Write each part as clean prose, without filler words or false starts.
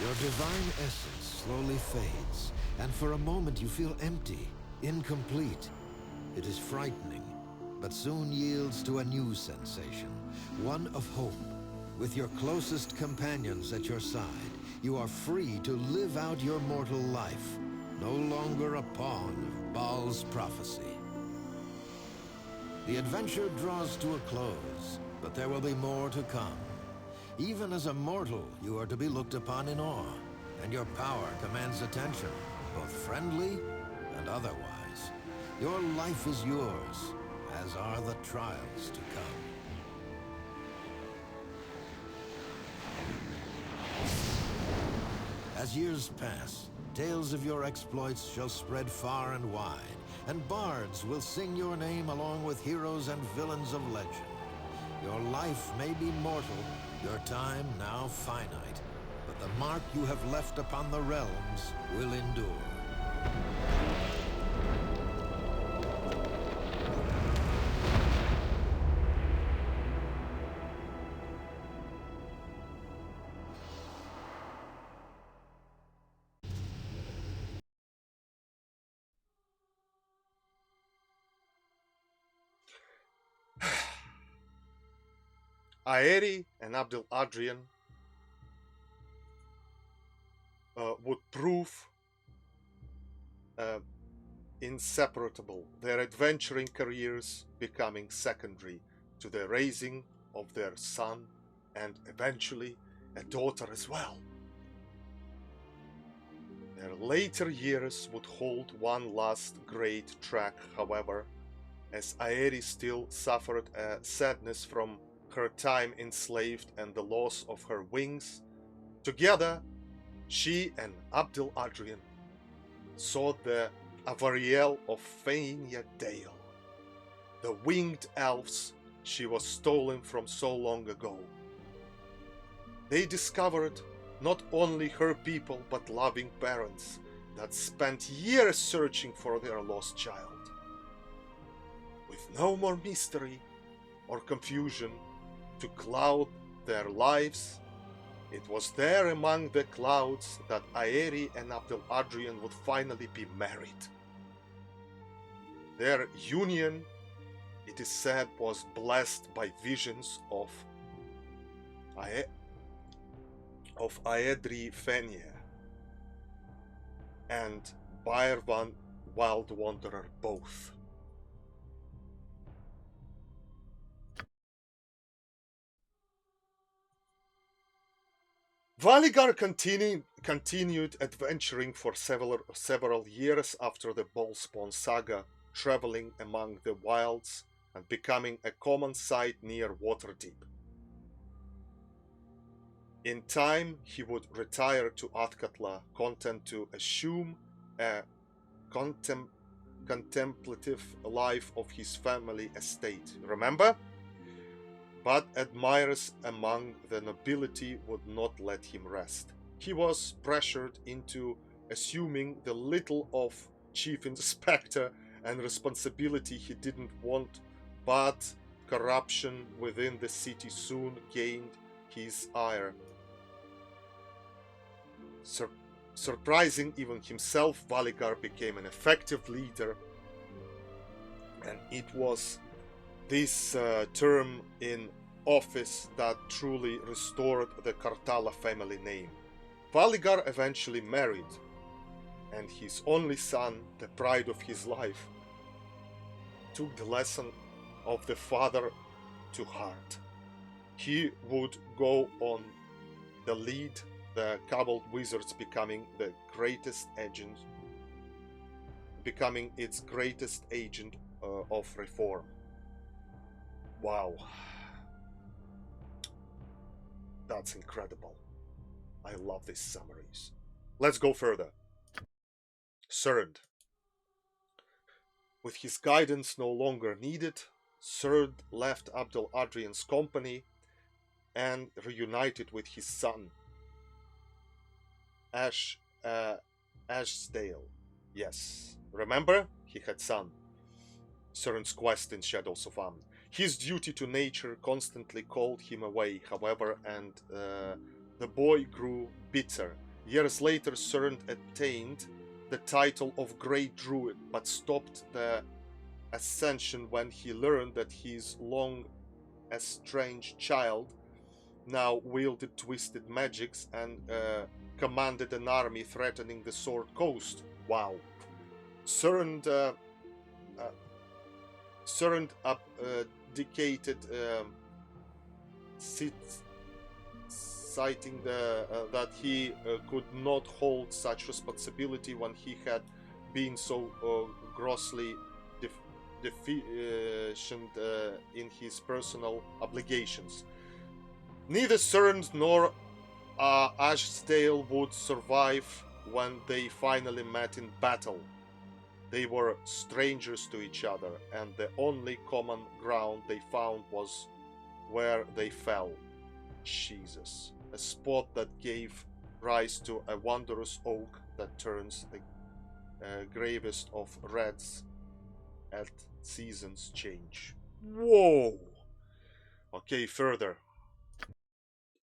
Your divine essence slowly fades, and for a moment you feel empty, incomplete. It is frightening, but soon yields to a new sensation, one of hope. With your closest companions at your side, you are free to live out your mortal life, no longer a pawn of Baal's prophecy. The adventure draws to a close, but there will be more to come. Even as a mortal, you are to be looked upon in awe, and your power commands attention, both friendly and otherwise. Your life is yours, as are the trials to come. As years pass, tales of your exploits shall spread far and wide, and bards will sing your name along with heroes and villains of legend. Your life may be mortal, your time now finite, but the mark you have left upon the realms will endure. Aeri and Abdel-Adrian would prove inseparable, their adventuring careers becoming secondary to the raising of their son and eventually a daughter as well. Their later years would hold one last great track, however, as Aeri still suffered a sadness from her time enslaved and the loss of her wings. Together, she and Abdel-Adrian sought the Avariel of Fania Dale, the winged elves she was stolen from so long ago. They discovered not only her people but loving parents that spent years searching for their lost child. With no more mystery or confusion to cloud their lives, it was there among the clouds that Aeri and Abdel-Adrian would finally be married. Their union, it is said, was blessed by visions of Aedri Fenir and Baervan Wild Wanderer both. Valigar continued adventuring for several years after the Ballspawn saga, traveling among the wilds and becoming a common sight near Waterdeep. In time, he would retire to Athkatla, content to assume a contemplative life of his family estate. Remember? But admirers among the nobility would not let him rest. He was pressured into assuming the little of chief inspector and responsibility he didn't want, but corruption within the city soon gained his ire. Surprising even himself, Valigar became an effective leader, and it was this term in office that truly restored the Karthala family name. Valigar eventually married, and his only son, the pride of his life, took the lesson of the father to heart. He would go on to lead the Cabal Wizards, becoming its greatest agent of reform. Wow. That's incredible. I love these summaries. Let's go further. Serd. With his guidance no longer needed, Serd left Abdel-Adrian's company and reunited with his son, Ashsdale. Yes, remember? He had son. Serd's quest in Shadows of Amn. His duty to nature constantly called him away, however, and the boy grew bitter, Years later, Cern attained the title of Great Druid, but stopped the ascension when he learned that his long estranged child now wielded twisted magics and commanded an army threatening the Sword Coast. Wow. Cern abdicated, citing that he could not hold such responsibility when he had been so grossly deficient in his personal obligations. Neither Cern nor Ashsdale would survive when they finally met in battle. They were strangers to each other, and the only common ground they found was where they fell. Jesus. A spot that gave rise to a wondrous oak that turns the gravest of reds at seasons change. Whoa! Okay, further.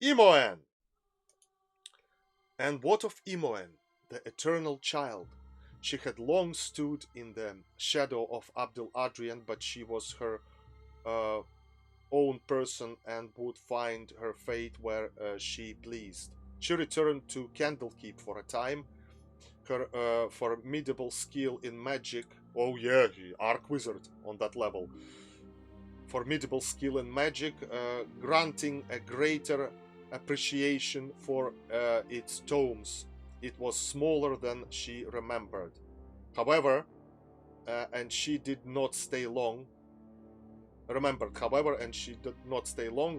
Imoen! And what of Imoen, the eternal child? She had long stood in the shadow of Abdul Adrian, but she was her own person and would find her fate where she pleased. She returned to Candlekeep for a time. Her formidable skill in magic, oh yeah, Arc Wizard on that level. Formidable skill in magic, granting a greater appreciation for its tomes. It was smaller than she remembered. However, and she did not stay long.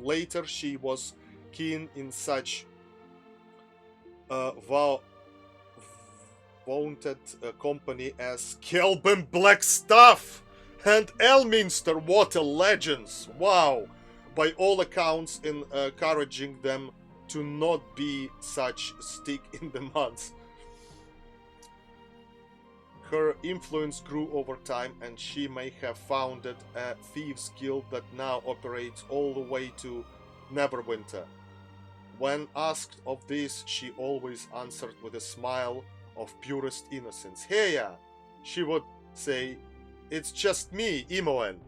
Later, she was keen in such vaunted company as Kelben Blackstaff and Elminster Water Legends. Wow! By all accounts, encouraging them to not be such stick in the mud. Her influence grew over time, and she may have founded a thieves' guild that now operates all the way to Neverwinter. When asked of this, she always answered with a smile of purest innocence. Heya! She would say, "It's just me, Imoen."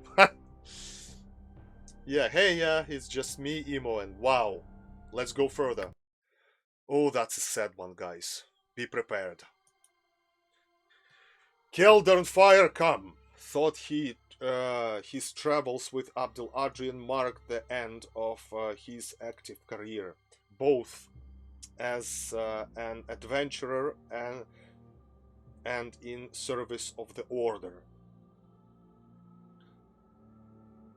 Yeah, heya, it's just me, Imoen. Wow. Let's go further. Oh, that's a sad one, guys. Be prepared. Keldern Firecome thought his travels with Abdul Adrian marked the end of his active career, both as an adventurer and in service of the Order.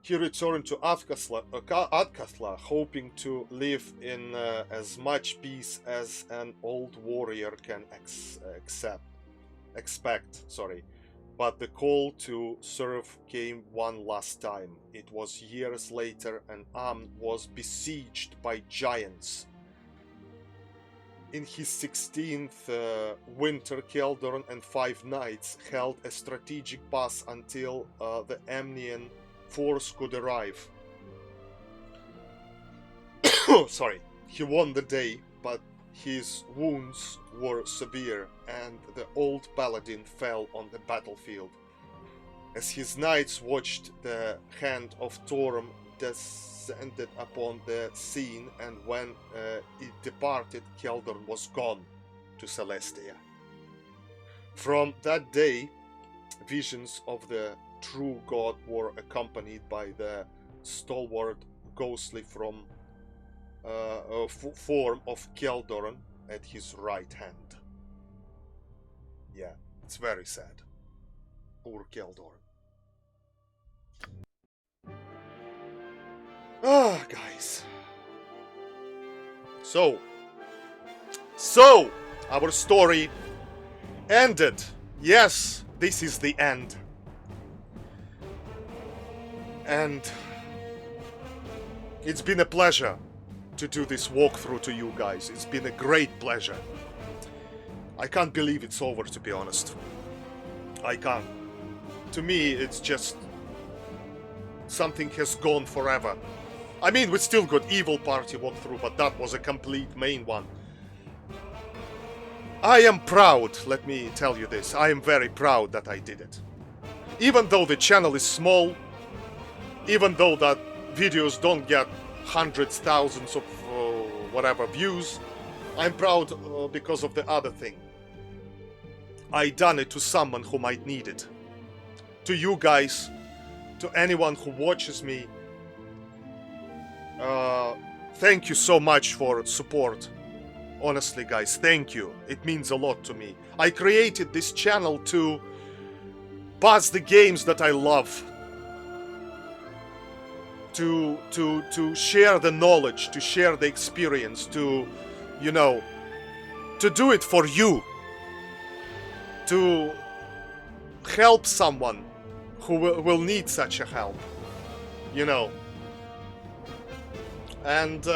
He returned to Adkathla, hoping to live in as much peace as an old warrior can expect. But the call to serve came one last time. It was years later, and Amn was besieged by giants. In his 16th winter, Keldorn and 5 knights held a strategic pass until the Amnian force could arrive. He won the day, but his wounds were severe, and the old paladin fell on the battlefield. As his knights watched, the hand of Torm descended upon the scene, and when it departed, Keldorn was gone to Celestia. From that day, visions of the true god were accompanied by the stalwart, ghostly form of Keldorn at his right hand. Yeah, it's very sad. Poor Keldorn. Guys. So, our story ended. Yes, this is the end. And it's been a pleasure to do this walkthrough to you guys. It's been a great pleasure. I can't believe it's over, to be honest. I can't. To me, it's just something has gone forever. I mean, we still got Evil Party walkthrough, but that was a complete main one. I am proud, let me tell you this, I am very proud that I did it. Even though the channel is small, even though that videos don't get hundreds, thousands of whatever views, I'm proud because of the other thing. I done it to someone who might need it. To you guys, to anyone who watches me, thank you so much for support. Honestly, guys, thank you. It means a lot to me. I created this channel to pass the games that I love. To share the knowledge, to share the experience, to, you know, to do it for you. To help someone who will need such a help. You know. And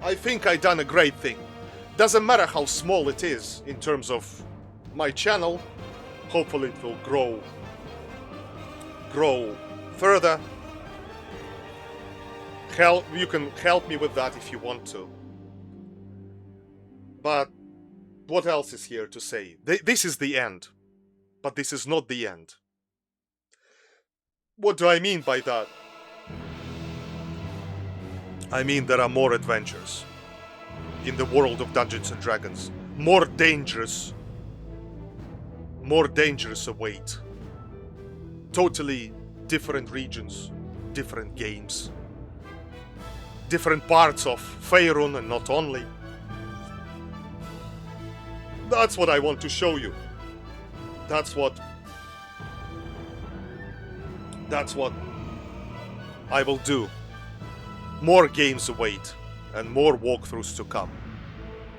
I think I done a great thing. Doesn't matter how small it is in terms of my channel. Hopefully it will grow further. You can help me with that if you want to. But what else is here to say? This is the end. But this is not the end. What do I mean by that? I mean there are more adventures in the world of Dungeons and Dragons. More dangerous await. Totally different regions, different games, different parts of Faerun and not only. That's what I want to show you. That's what I will do. More games await, and more walkthroughs to come.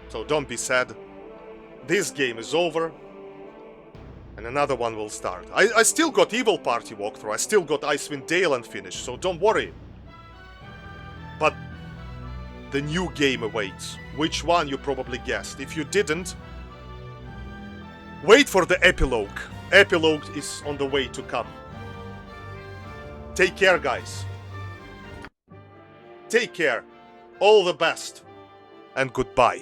So don't be sad. This game is over, and another one will start. I still got Evil Party walkthrough, I still got Icewind Dale unfinished, so don't worry. But the new game awaits. Which one you probably guessed. If you didn't, wait for the epilogue. Epilogue is on the way to come. Take care, guys. Take care. All the best. And goodbye.